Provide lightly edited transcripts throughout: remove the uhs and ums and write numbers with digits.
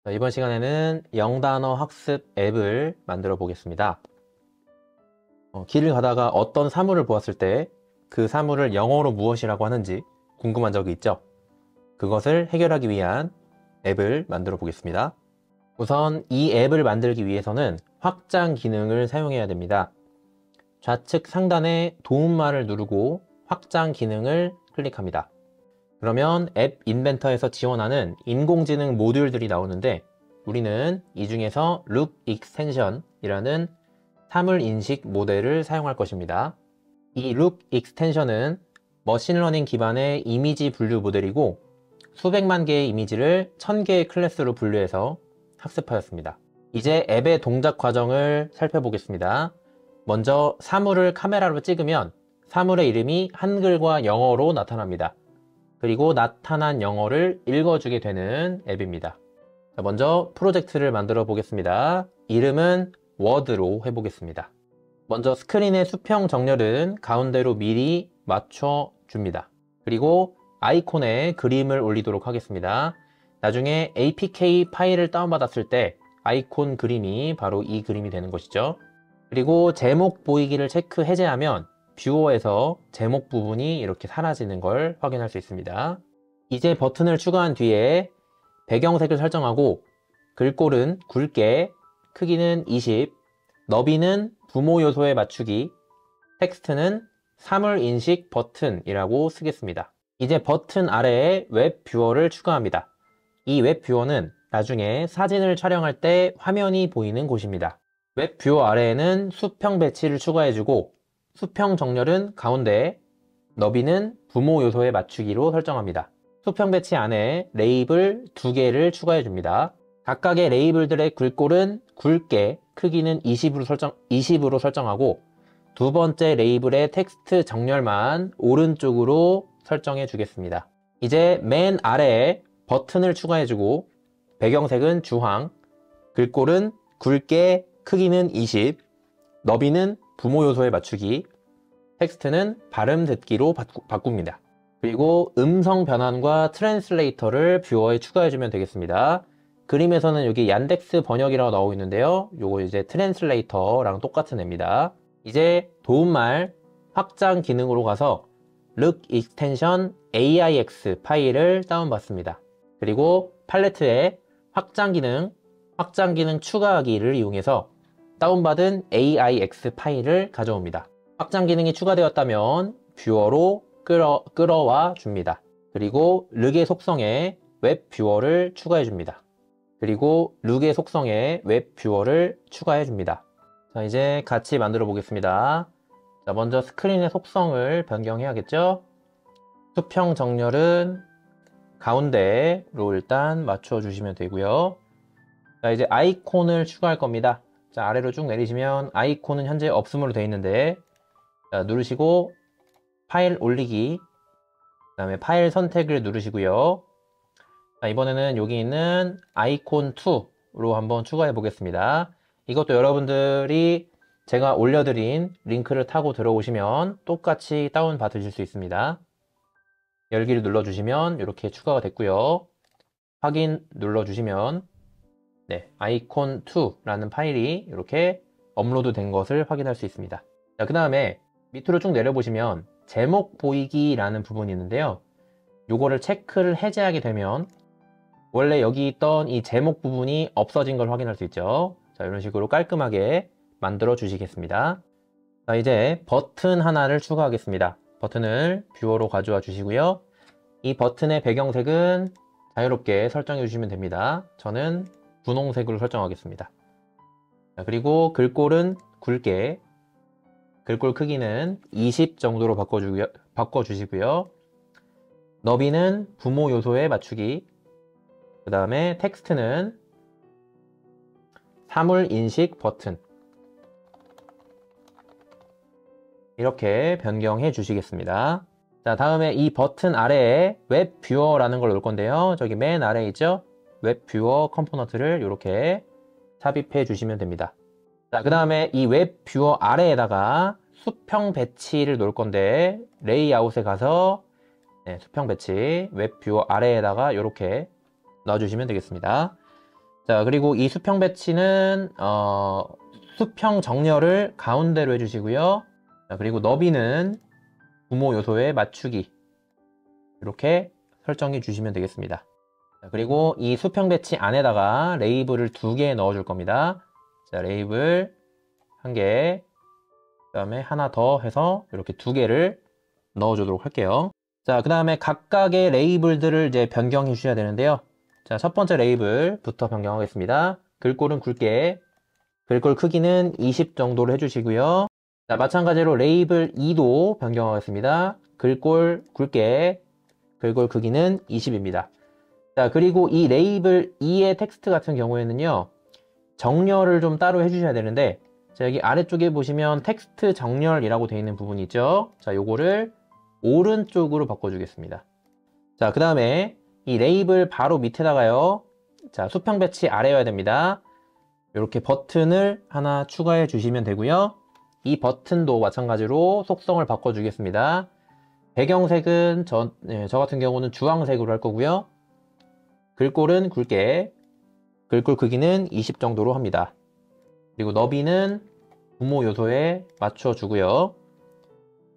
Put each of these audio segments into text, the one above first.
자, 이번 시간에는 영단어 학습 앱을 만들어 보겠습니다. 길을 가다가 어떤 사물을 보았을 때 그 사물을 영어로 무엇이라고 하는지 궁금한 적이 있죠? 그것을 해결하기 위한 앱을 만들어 보겠습니다. 우선 이 앱을 만들기 위해서는 확장 기능을 사용해야 됩니다. 좌측 상단에 도움말을 누르고 확장 기능을 클릭합니다. 그러면 앱 인벤터에서 지원하는 인공지능 모듈들이 나오는데 우리는 이 중에서 Look Extension 이라는 사물 인식 모델을 사용할 것입니다. 이 Look Extension은 머신러닝 기반의 이미지 분류 모델이고 수백만 개의 이미지를 1000개의 클래스로 분류해서 학습하였습니다. 이제 앱의 동작 과정을 살펴보겠습니다. 먼저 사물을 카메라로 찍으면 사물의 이름이 한글과 영어로 나타납니다. 그리고 나타난 영어를 읽어주게 되는 앱입니다. 자, 먼저 프로젝트를 만들어 보겠습니다. 이름은 워드로 해보겠습니다. 먼저 스크린의 수평 정렬은 가운데로 미리 맞춰 줍니다. 그리고 아이콘에 그림을 올리도록 하겠습니다. 나중에 APK 파일을 다운받았을 때 아이콘 그림이 바로 이 그림이 되는 것이죠. 그리고 제목 보이기를 체크 해제하면 뷰어에서 제목 부분이 이렇게 사라지는 걸 확인할 수 있습니다. 이제 버튼을 추가한 뒤에 배경색을 설정하고 글꼴은 굵게, 크기는 20, 너비는 부모 요소에 맞추기, 텍스트는 사물 인식 버튼이라고 쓰겠습니다. 이제 버튼 아래에 웹 뷰어를 추가합니다. 이 웹 뷰어는 나중에 사진을 촬영할 때 화면이 보이는 곳입니다. 웹 뷰어 아래에는 수평 배치를 추가해주고 수평 정렬은 가운데, 너비는 부모 요소에 맞추기로 설정합니다. 수평 배치 안에 레이블 2개를 추가해 줍니다. 각각의 레이블들의 글꼴은 굵게, 크기는 20으로 설정하고 두 번째 레이블의 텍스트 정렬만 오른쪽으로 설정해 주겠습니다. 이제 맨 아래에 버튼을 추가해 주고 배경색은 주황, 글꼴은 굵게, 크기는 20, 너비는 부모 요소에 맞추기, 텍스트는 발음 듣기로 바꿉니다. 그리고 음성 변환과 트랜슬레이터를 뷰어에 추가해주면 되겠습니다. 그림에서는 여기 얀덱스 번역이라고 나오고 있는데요. 요거 이제 트랜슬레이터랑 똑같은 앱니다. 이제 도움말 확장 기능으로 가서 Look Extension AIX 파일을 다운받습니다. 그리고 팔레트에 확장 기능 추가하기를 이용해서 다운받은 AIX 파일을 가져옵니다. 확장 기능이 추가되었다면 뷰어로 끌어와 줍니다. 그리고 룩의 속성에 웹 뷰어를 추가해 줍니다. 그리고 룩의 속성에 웹 뷰어를 추가해 줍니다. 자, 이제 같이 만들어 보겠습니다. 자, 먼저 스크린의 속성을 변경해야겠죠? 수평 정렬은 가운데로 일단 맞춰 주시면 되고요. 자, 이제 아이콘을 추가할 겁니다. 자, 아래로 쭉 내리시면 아이콘은 현재 없음으로 되어 있는데, 자, 누르시고 파일 올리기, 그 다음에 파일 선택을 누르시고요. 자, 이번에는 여기 있는 아이콘 2로 한번 추가해 보겠습니다. 이것도 여러분들이 제가 올려드린 링크를 타고 들어오시면 똑같이 다운 받으실 수 있습니다. 열기를 눌러주시면 이렇게 추가가 됐고요. 확인 눌러주시면 네, 아이콘 2라는 파일이 이렇게 업로드 된 것을 확인할 수 있습니다. 자, 그 다음에 밑으로 쭉 내려보시면 제목 보이기라는 부분이 있는데요. 요거를 체크를 해제하게 되면 원래 여기 있던 이 제목 부분이 없어진 걸 확인할 수 있죠. 자, 이런 식으로 깔끔하게 만들어 주시겠습니다. 자, 이제 버튼 하나를 추가하겠습니다. 버튼을 뷰어로 가져와 주시고요. 이 버튼의 배경색은 자유롭게 설정해 주시면 됩니다. 저는 분홍색으로 설정하겠습니다. 자, 그리고 글꼴은 굵게, 글꼴 크기는 20 정도로 바꿔주시고요. 너비는 부모 요소에 맞추기, 그 다음에 텍스트는 사물 인식 버튼, 이렇게 변경해 주시겠습니다. 자, 다음에 이 버튼 아래에 웹 뷰어라는 걸 놓을 건데요. 저기 맨 아래에 있죠? 웹 뷰어 컴포넌트를 이렇게 삽입해 주시면 됩니다. 자, 그 다음에 이 웹 뷰어 아래에다가 수평 배치를 놓을 건데 레이아웃에 가서 수평 배치 웹 뷰어 아래에다가 이렇게 놔주시면 되겠습니다. 자, 그리고 이 수평 배치는 수평 정렬을 가운데로 해주시고요. 자, 그리고 너비는 부모 요소에 맞추기 이렇게 설정해 주시면 되겠습니다. 자, 그리고 이 수평 배치 안에다가 레이블을 2개 넣어 줄 겁니다. 자, 레이블 1개, 그 다음에 하나 더 해서 이렇게 2개를 넣어 주도록 할게요. 자, 그 다음에 각각의 레이블들을 이제 변경해 주셔야 되는데요. 자, 첫 번째 레이블부터 변경하겠습니다. 글꼴은 굵게, 글꼴 크기는 20 정도로 해주시고요. 자, 마찬가지로 레이블 2도 변경하겠습니다. 글꼴 굵게, 글꼴 크기는 20입니다. 자, 그리고 이 레이블 2의 텍스트 같은 경우에는요, 정렬을 좀 따로 해주셔야 되는데, 자, 여기 아래쪽에 보시면 텍스트 정렬이라고 되어 있는 부분이 있죠. 자, 요거를 오른쪽으로 바꿔주겠습니다. 자, 그 다음에 이 레이블 바로 밑에다가요, 자, 수평 배치 아래여야 됩니다. 이렇게 버튼을 하나 추가해 주시면 되고요. 이 버튼도 마찬가지로 속성을 바꿔주겠습니다. 배경색은 저 같은 경우는 주황색으로 할 거고요. 글꼴은 굵게, 글꼴 크기는 20 정도로 합니다. 그리고 너비는 부모 요소에 맞춰 주고요.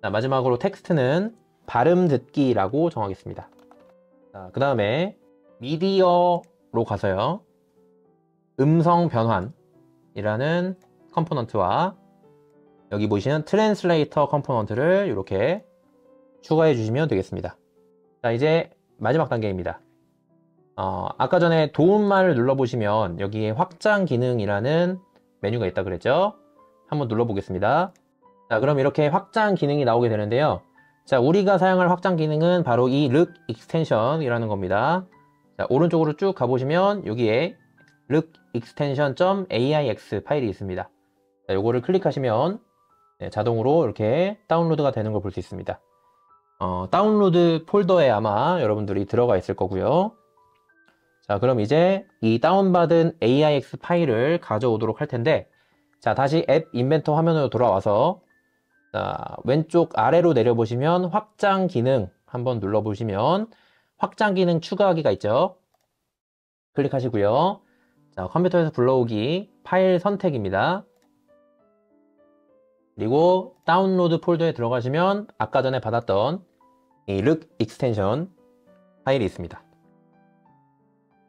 자, 마지막으로 텍스트는 발음 듣기라고 정하겠습니다. 자, 그 다음에 미디어로 가서요, 음성 변환이라는 컴포넌트와 여기 보시는 트랜슬레이터 컴포넌트를 이렇게 추가해 주시면 되겠습니다. 자, 이제 마지막 단계입니다. 아까 전에 도움말을 눌러보시면 여기에 확장 기능이라는 메뉴가 있다 그랬죠? 한번 눌러보겠습니다. 자, 그럼 이렇게 확장 기능이 나오게 되는데요. 자, 우리가 사용할 확장 기능은 바로 이 look extension이라는 겁니다. 자, 오른쪽으로 쭉 가보시면 여기에 look extension.aix 파일이 있습니다. 자, 요거를 클릭하시면 자동으로 이렇게 다운로드가 되는 걸 볼 수 있습니다. 다운로드 폴더에 아마 여러분들이 들어가 있을 거고요. 자, 그럼 이제 이 다운받은 AIX 파일을 가져오도록 할 텐데, 자, 다시 앱 인벤터 화면으로 돌아와서, 자, 왼쪽 아래로 내려보시면 확장 기능 한번 눌러보시면 확장 기능 추가하기가 있죠. 클릭하시고요. 자, 컴퓨터에서 불러오기 파일 선택입니다. 그리고 다운로드 폴더에 들어가시면 아까 전에 받았던 이 look extension 파일이 있습니다.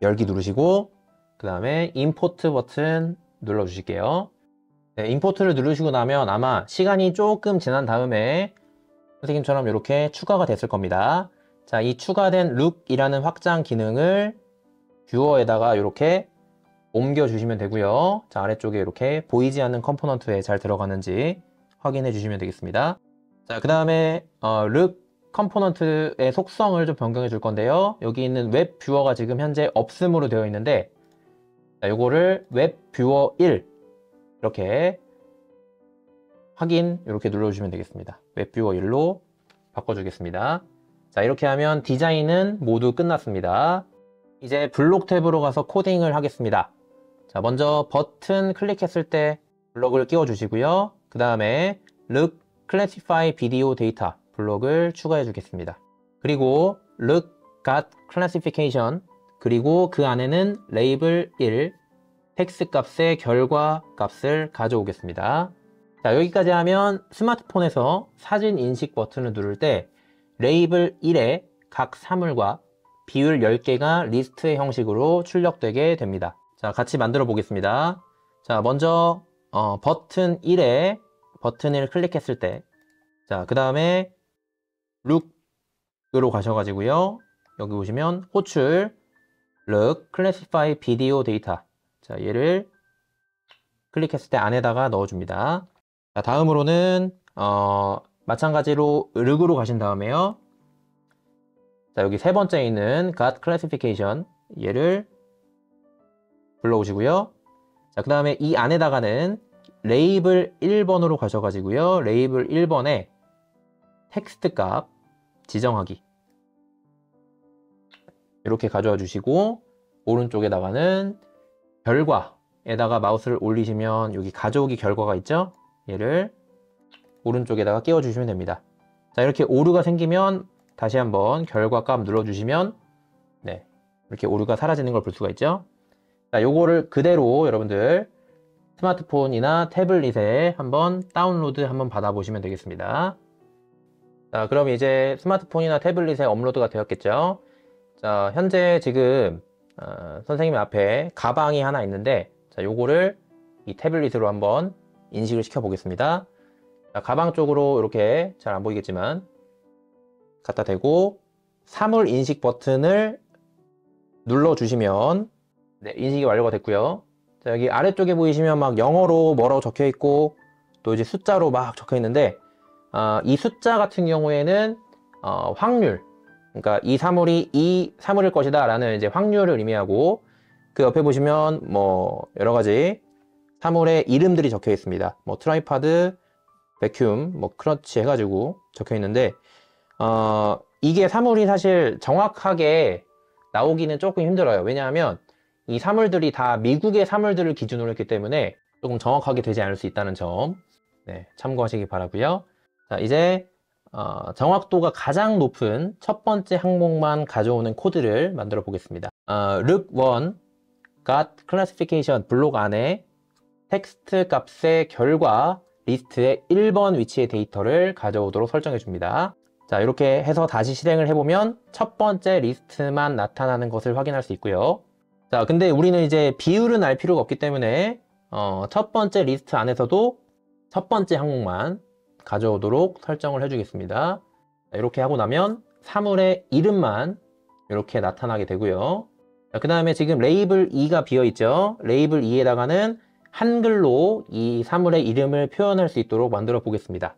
열기 누르시고 그 다음에 임포트 버튼 눌러 주실게요. 네, 임포트를 누르시고 나면 아마 시간이 조금 지난 다음에 선생님처럼 이렇게 추가가 됐을 겁니다. 자, 이 추가된 look이라는 확장 기능을 뷰어에다가 이렇게 옮겨 주시면 되고요. 자, 아래쪽에 이렇게 보이지 않는 컴포넌트에 잘 들어가는지 확인해 주시면 되겠습니다. 자, 그 다음에 look 컴포넌트의 속성을 좀 변경해 줄 건데요. 여기 있는 웹 뷰어가 지금 현재 없음으로 되어 있는데, 자, 요거를 웹 뷰어 1 이렇게 확인 이렇게 눌러주시면 되겠습니다. 웹 뷰어 1로 바꿔주겠습니다. 자, 이렇게 하면 디자인은 모두 끝났습니다. 이제 블록 탭으로 가서 코딩을 하겠습니다. 자, 먼저 버튼 클릭했을 때 블록을 끼워 주시고요. 그 다음에 look classify video data 블록을 추가해 주겠습니다. 그리고 look got classification, 그리고 그 안에는 레이블 1 텍스트 값의 결과 값을 가져오겠습니다. 자, 여기까지 하면 스마트폰에서 사진 인식 버튼을 누를 때 레이블 1의 각 사물과 비율 10개가 리스트의 형식으로 출력되게 됩니다. 자, 같이 만들어 보겠습니다. 자, 먼저 버튼 1에 버튼 1을 클릭했을 때, 자, 그 다음에 look으로 가셔가지고요. 여기 보시면 호출 look classify video data, 자, 얘를 클릭했을 때 안에다가 넣어줍니다. 자, 다음으로는 마찬가지로 look으로 가신 다음에요. 자, 여기 세 번째에 있는 got classification, 얘를 불러오시고요. 자, 그 다음에 이 안에다가는 레이블 1번으로 가셔가지고요. 레이블 1번에 텍스트 값 지정하기 이렇게 가져와 주시고, 오른쪽에다가는 결과에다가 마우스를 올리시면 여기 가져오기 결과가 있죠. 얘를 오른쪽에다가 끼워 주시면 됩니다. 자, 이렇게 오류가 생기면 다시 한번 결과 값 눌러 주시면 네, 이렇게 오류가 사라지는 걸 볼 수가 있죠. 자, 요거를 그대로 여러분들 스마트폰이나 태블릿에 한번 다운로드 한번 받아보시면 되겠습니다. 자, 그럼 이제 스마트폰이나 태블릿에 업로드가 되었겠죠. 자, 현재 지금 선생님 앞에 가방이 하나 있는데, 자, 요거를 이 태블릿으로 한번 인식을 시켜 보겠습니다. 자, 가방 쪽으로 이렇게 잘 안 보이겠지만 갖다 대고 사물 인식 버튼을 눌러 주시면 네, 인식이 완료가 됐고요. 자, 여기 아래쪽에 보이시면 막 영어로 뭐라고 적혀 있고 또 이제 숫자로 막 적혀 있는데, 이 숫자 같은 경우에는 확률, 그러니까 이 사물일 것이다 라는 이제 확률을 의미하고, 그 옆에 보시면 뭐 여러 가지 사물의 이름들이 적혀 있습니다. 뭐 트라이파드, 베큐um, 뭐 크러치 해가지고 적혀 있는데, 이게 사물이 사실 정확하게 나오기는 조금 힘들어요. 왜냐하면 이 사물들이 다 미국의 사물들을 기준으로 했기 때문에 조금 정확하게 되지 않을 수 있다는 점, 네, 참고하시기 바라고요. 자, 이제 정확도가 가장 높은 첫 번째 항목만 가져오는 코드를 만들어 보겠습니다. look1 got classification 블록 안에 텍스트 값의 결과 리스트의 1번 위치의 데이터를 가져오도록 설정해 줍니다. 자, 이렇게 해서 다시 실행을 해보면 첫 번째 리스트만 나타나는 것을 확인할 수 있고요. 자, 근데 우리는 이제 비율은 알 필요가 없기 때문에 첫 번째 리스트 안에서도 첫 번째 항목만 가져오도록 설정을 해주겠습니다. 자, 이렇게 하고 나면 사물의 이름만 이렇게 나타나게 되고요. 그 다음에 지금 레이블 2가 비어 있죠. 레이블 2에다가는 한글로 이 사물의 이름을 표현할 수 있도록 만들어 보겠습니다.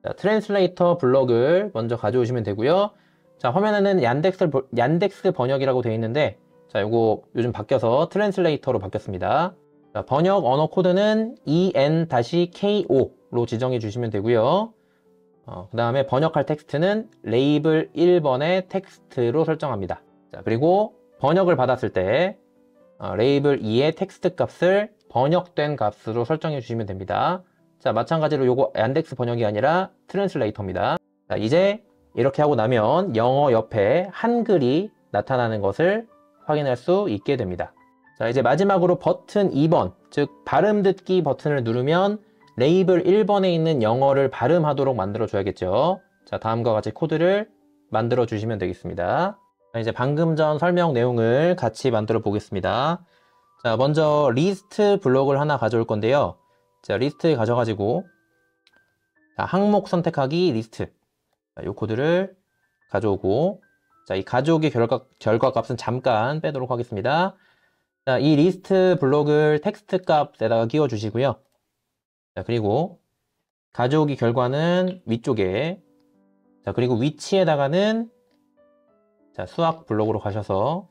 자, 트랜슬레이터 블럭을 먼저 가져오시면 되고요. 자, 화면에는 얀덱스 번역이라고 되어 있는데, 자, 요거 요즘 바뀌어서 트랜슬레이터로 바뀌었습니다. 자, 번역 언어 코드는 EN-KO로 지정해 주시면 되고요. 그 다음에 번역할 텍스트는 레이블 1번의 텍스트로 설정합니다. 자, 그리고 번역을 받았을 때 레이블 2의 텍스트 값을 번역된 값으로 설정해 주시면 됩니다. 자, 마찬가지로 요거 얀덱스 번역이 아니라 트랜슬레이터입니다. 자, 이제 이렇게 하고 나면 영어 옆에 한글이 나타나는 것을 확인할 수 있게 됩니다. 자, 이제 마지막으로 버튼 2번, 즉 발음 듣기 버튼을 누르면 레이블 1번에 있는 영어를 발음하도록 만들어 줘야겠죠. 자, 다음과 같이 코드를 만들어 주시면 되겠습니다. 자, 이제 방금 전 설명 내용을 같이 만들어 보겠습니다. 자, 먼저 리스트 블록을 하나 가져올 건데요. 자, 리스트 가져가지고, 자, 항목 선택하기 리스트. 자, 이 코드를 가져오고, 자, 이 가져오기 결과 값은 잠깐 빼도록 하겠습니다. 자, 이 리스트 블록을 텍스트 값에다가 끼워 주시고요. 자, 그리고 가져오기 결과는 위쪽에, 자, 그리고 위치에다가는 자, 수학 블록으로 가셔서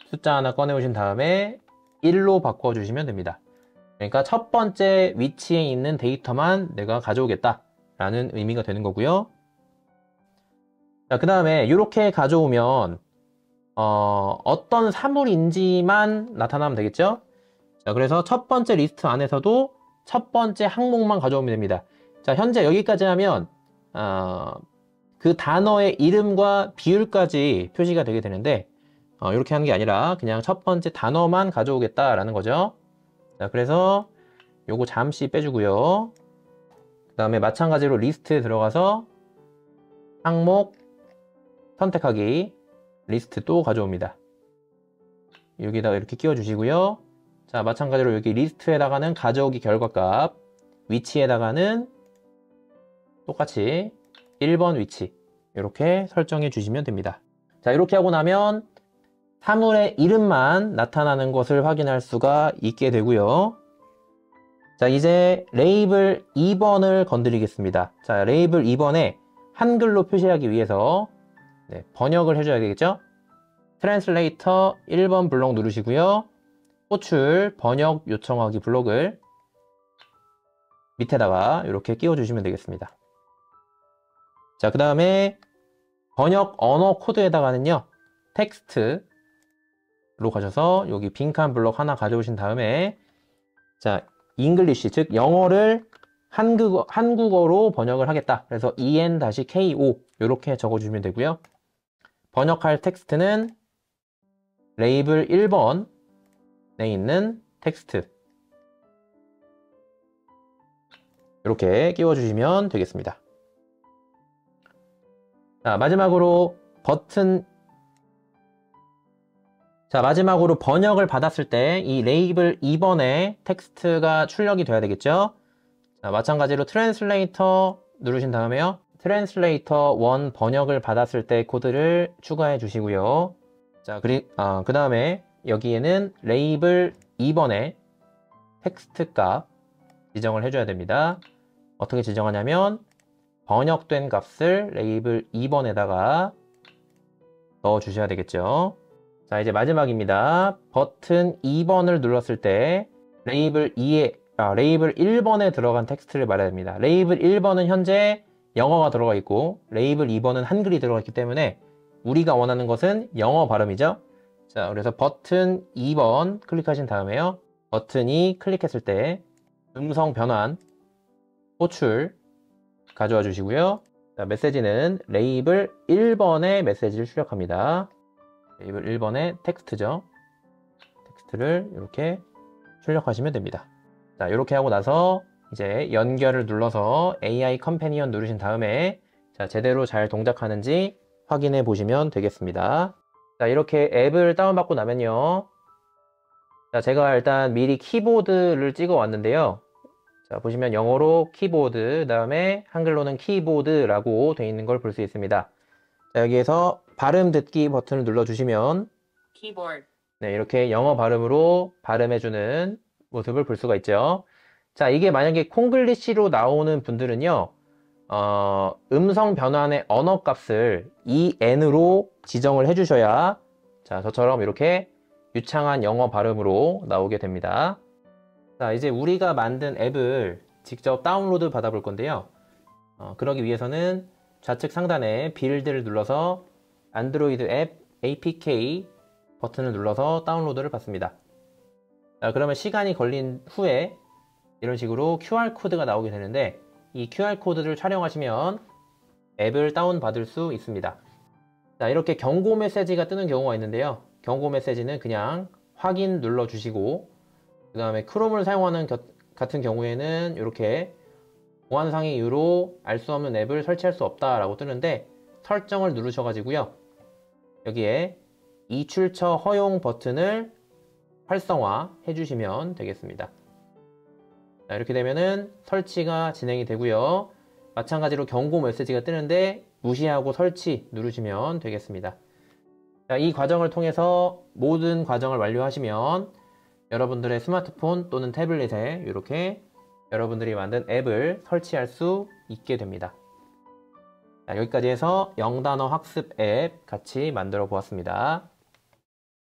숫자 하나 꺼내 오신 다음에 1로 바꿔 주시면 됩니다. 그러니까 첫 번째 위치에 있는 데이터만 내가 가져오겠다 라는 의미가 되는 거고요. 자, 그 다음에 이렇게 가져오면 어떤 사물인지만 나타나면 되겠죠. 자, 그래서 첫 번째 리스트 안에서도 첫 번째 항목만 가져오면 됩니다. 자, 현재 여기까지 하면 그 단어의 이름과 비율까지 표시가 되게 되는데, 이렇게 하는 게 아니라 그냥 첫 번째 단어만 가져오겠다라는 거죠. 자, 그래서 요거 잠시 빼주고요. 그 다음에 마찬가지로 리스트에 들어가서 항목 선택하기 리스트 또 가져옵니다. 여기다가 이렇게 끼워 주시고요. 자, 마찬가지로 여기 리스트에다가는 가져오기 결과값, 위치에다가는 똑같이 1번 위치 이렇게 설정해 주시면 됩니다. 자, 이렇게 하고 나면 사물의 이름만 나타나는 것을 확인할 수가 있게 되고요. 자, 이제 레이블 2번을 건드리겠습니다. 자, 레이블 2번에 한글로 표시하기 위해서 번역을 해줘야 되겠죠? 트랜슬레이터 1번 블록 누르시고요. 호출 번역 요청하기 블록을 밑에다가 이렇게 끼워 주시면 되겠습니다. 자, 그 다음에 번역 언어 코드에다가는요, 텍스트로 가셔서 여기 빈칸 블록 하나 가져오신 다음에, 자, 잉글리시, 즉 영어를 한국어로 번역을 하겠다. 그래서 en-ko 이렇게 적어주시면 되고요. 번역할 텍스트는 레이블 1번 있는 텍스트 이렇게 끼워주시면 되겠습니다. 자, 마지막으로 번역을 받았을 때 이 레이블 2번에 텍스트가 출력이 돼야 되겠죠? 자, 마찬가지로 트랜슬레이터 누르신 다음에요. 트랜슬레이터 1 번역을 받았을 때 코드를 추가해 주시고요. 자, 그 다음에 여기에는 레이블 2번에 텍스트 값 지정을 해줘야 됩니다. 어떻게 지정하냐면 번역된 값을 레이블 2번에다가 넣어 주셔야 되겠죠. 자, 이제 마지막입니다. 버튼 2번을 눌렀을 때 레이블 1번에 들어간 텍스트를 말해야 됩니다. 레이블 1번은 현재 영어가 들어가 있고 레이블 2번은 한글이 들어가 있기 때문에 우리가 원하는 것은 영어 발음이죠. 자, 그래서 버튼 2번 클릭하신 다음에요. 버튼이 클릭했을 때 음성 변환, 호출 가져와 주시고요. 자, 메시지는 레이블 1번의 메시지를 출력합니다. 레이블 1번의 텍스트죠. 텍스트를 이렇게 출력하시면 됩니다. 자, 이렇게 하고 나서 이제 연결을 눌러서 AI 컴패니언 누르신 다음에 자, 제대로 잘 동작하는지 확인해 보시면 되겠습니다. 자, 이렇게 앱을 다운받고 나면요. 자, 제가 일단 미리 키보드를 찍어 왔는데요. 자, 보시면 영어로 키보드, 그 다음에 한글로는 키보드라고 되어 있는 걸 볼 수 있습니다. 자, 여기에서 발음 듣기 버튼을 눌러주시면 keyboard, 네, 이렇게 영어 발음으로 발음해주는 모습을 볼 수가 있죠. 자, 이게 만약에 콩글리시로 나오는 분들은요, 음성 변환의 언어 값을 EN으로 지정을 해주셔야 자, 저처럼 이렇게 유창한 영어 발음으로 나오게 됩니다. 자, 이제 우리가 만든 앱을 직접 다운로드 받아볼 건데요. 그러기 위해서는 좌측 상단에 빌드를 눌러서 안드로이드 앱 APK 버튼을 눌러서 다운로드를 받습니다. 자, 그러면 시간이 걸린 후에 이런 식으로 QR코드가 나오게 되는데 이 QR코드를 촬영하시면 앱을 다운받을 수 있습니다. 자, 이렇게 경고 메시지가 뜨는 경우가 있는데요. 경고 메시지는 그냥 확인 눌러주시고 그 다음에 크롬을 사용하는 같은 경우에는 이렇게 보안상의 이유로 알 수 없는 앱을 설치할 수 없다 라고 뜨는데 설정을 누르셔가지고요. 여기에 이출처 허용 버튼을 활성화 해주시면 되겠습니다. 자, 이렇게 되면은 설치가 진행이 되고요. 마찬가지로 경고 메시지가 뜨는데 무시하고 설치 누르시면 되겠습니다. 자, 이 과정을 통해서 모든 과정을 완료하시면 여러분들의 스마트폰 또는 태블릿에 이렇게 여러분들이 만든 앱을 설치할 수 있게 됩니다. 자, 여기까지 해서 영단어 학습 앱 같이 만들어 보았습니다.